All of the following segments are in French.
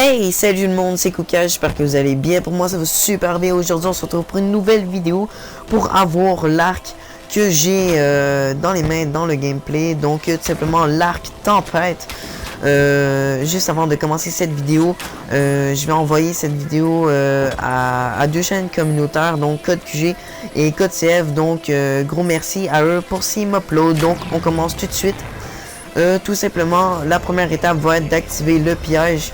Hey, salut tout le monde, c'est Kuka, j'espère que vous allez bien. Pour moi ça va super bien. Aujourd'hui on se retrouve pour une nouvelle vidéo pour avoir l'arc que j'ai dans les mains dans le gameplay. Donc tout simplement l'arc tempête. Juste avant de commencer cette vidéo, je vais envoyer cette vidéo à deux chaînes communautaires, donc Code QG et Code CF. Donc gros merci à eux pour s'ils m'uploadent. Donc on commence tout de suite. Tout simplement la première étape va être d'activer le piège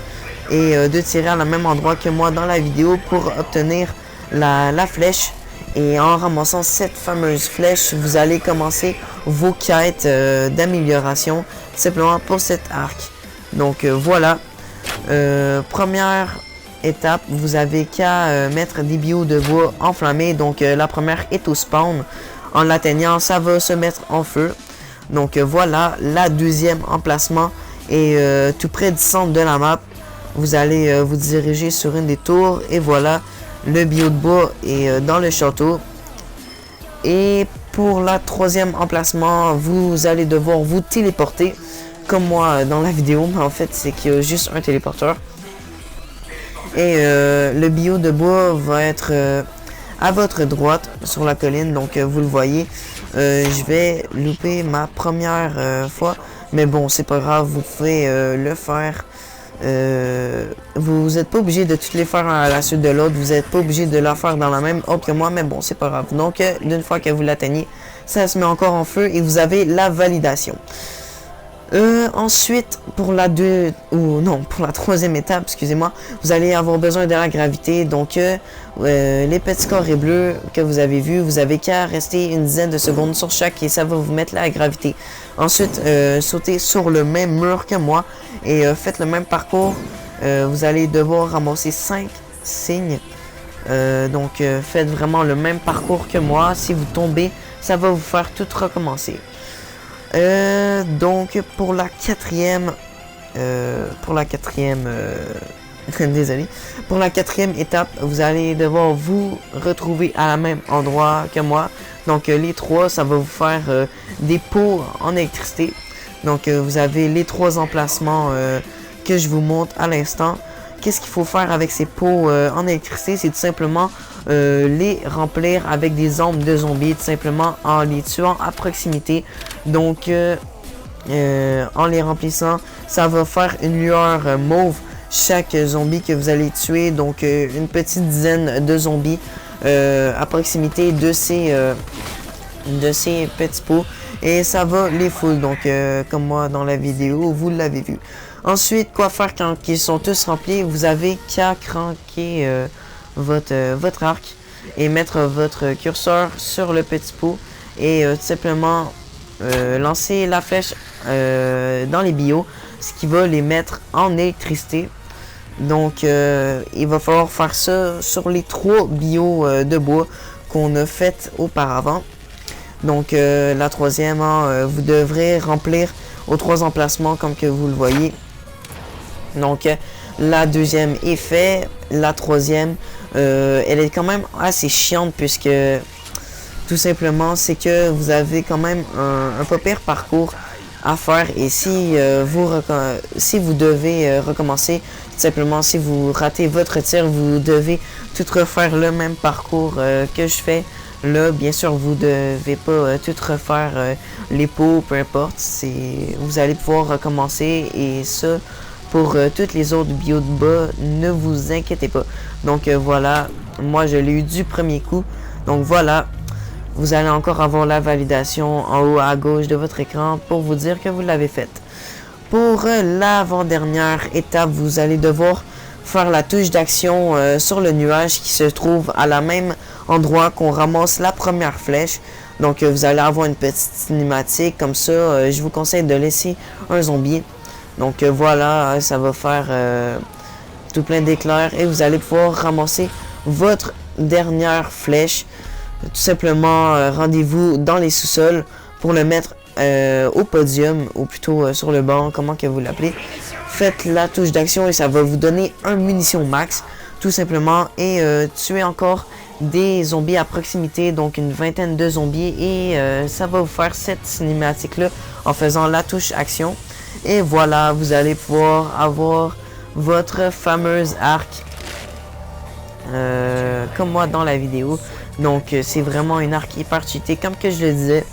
et de tirer à la même endroit que moi dans la vidéo pour obtenir la flèche. Et en ramassant cette fameuse flèche, vous allez commencer vos quêtes d'amélioration simplement pour cet arc. Donc voilà, première étape, vous avez qu'à mettre des bio de bois enflammés. Donc la première est au spawn. En l'atteignant, ça va se mettre en feu. Donc voilà, la deuxième emplacement est tout près du centre de la map. Vous allez vous diriger sur une des tours et voilà, le bio de bois est dans le château. Et pour la troisième emplacement, vous allez devoir vous téléporter comme moi dans la vidéo, mais en fait c'est qu'il y a juste un téléporteur. Et le bio de bois va être à votre droite sur la colline, donc vous le voyez. Je vais louper ma première fois, mais bon c'est pas grave, vous pouvez le faire. Vous n'êtes pas obligé de toutes les faire à la suite de l'autre, vous n'êtes pas obligé de la faire dans la même ordre que moi, mais bon c'est pas grave. Donc d'une fois que vous l'atteignez, ça se met encore en feu et vous avez la validation. Ensuite pour la troisième étape, excusez-moi, vous allez avoir besoin de la gravité. Donc les petits carrés bleus que vous avez vus, vous avez qu'à rester une dizaine de secondes sur chaque et ça va vous mettre la gravité. Ensuite sautez sur le même mur que moi et faites le même parcours. Vous allez devoir ramasser 5 signes. Donc faites vraiment le même parcours que moi. Si vous tombez, ça va vous faire tout recommencer. Donc pour la quatrième désolé, pour la quatrième étape, vous allez devoir vous retrouver à la même endroit que moi. Donc les trois, ça va vous faire des pots en électricité. Donc vous avez les trois emplacements que je vous montre à l'instant. Qu'est-ce qu'il faut faire avec ces pots en électricité? C'est tout simplement les remplir avec des ombres de zombies, tout simplement en les tuant à proximité. Donc en les remplissant, ça va faire une lueur mauve chaque zombie que vous allez tuer. Donc une petite dizaine de zombies à proximité de ces petits pots et ça va les full. Donc comme moi dans la vidéo vous l'avez vu. Ensuite, quoi faire quand ils sont tous remplis? Vous avez qu'à cranker votre arc et mettre votre curseur sur le petit pot et tout simplement lancer la flèche dans les bios, ce qui va les mettre en électricité. Donc il va falloir faire ça sur les 3 bios de bois qu'on a fait auparavant. Donc la troisième, vous devrez remplir aux 3 emplacements comme que vous le voyez. Donc la deuxième est fait, la troisième elle est quand même assez chiante puisque tout simplement c'est que vous avez quand même un pas pire parcours à faire et si vous devez recommencer, tout simplement si vous ratez votre tir, vous devez tout refaire le même parcours que je fais là. Bien sûr vous devez pas tout refaire les pots, peu importe, vous allez pouvoir recommencer et ça pour toutes les autres bios de bas, ne vous inquiétez pas. Donc voilà, moi je l'ai eu du premier coup. Donc voilà, vous allez encore avoir la validation en haut à gauche de votre écran pour vous dire que vous l'avez faite. Pour l'avant-dernière étape, vous allez devoir faire la touche d'action sur le nuage qui se trouve à la même endroit qu'on ramasse la première flèche. Donc vous allez avoir une petite cinématique comme ça. Je vous conseille de laisser un zombie. Donc voilà, ça va faire tout plein d'éclairs et vous allez pouvoir ramasser votre dernière flèche. Tout simplement, rendez-vous dans les sous-sols pour le mettre au podium, ou plutôt sur le banc, comment que vous l'appelez. Faites la touche d'action et ça va vous donner un munition max, tout simplement. Et tuez encore des zombies à proximité, donc une vingtaine de zombies. Et ça va vous faire cette cinématique-là en faisant la touche action. Et voilà, vous allez pouvoir avoir votre fameuse arc comme moi dans la vidéo. Donc c'est vraiment une arc hyper cheatée comme que je le disais.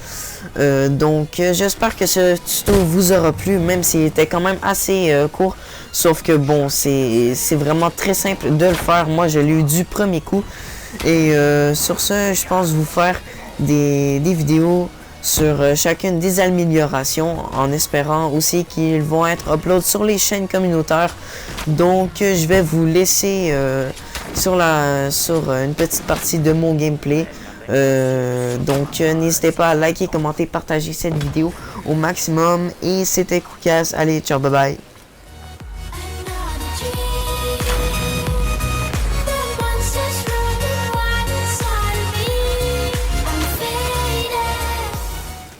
J'espère que ce tuto vous aura plu, même s'il était quand même assez court. Sauf que bon, c'est vraiment très simple de le faire. Moi je l'ai eu du premier coup. Et sur ce, je pense vous faire des vidéos sur chacune des améliorations, en espérant aussi qu'ils vont être upload sur les chaînes communautaires. Donc je vais vous laisser sur une petite partie de mon gameplay. N'hésitez pas à liker, commenter, partager cette vidéo au maximum. Et c'était Koukas. Allez, ciao, bye bye.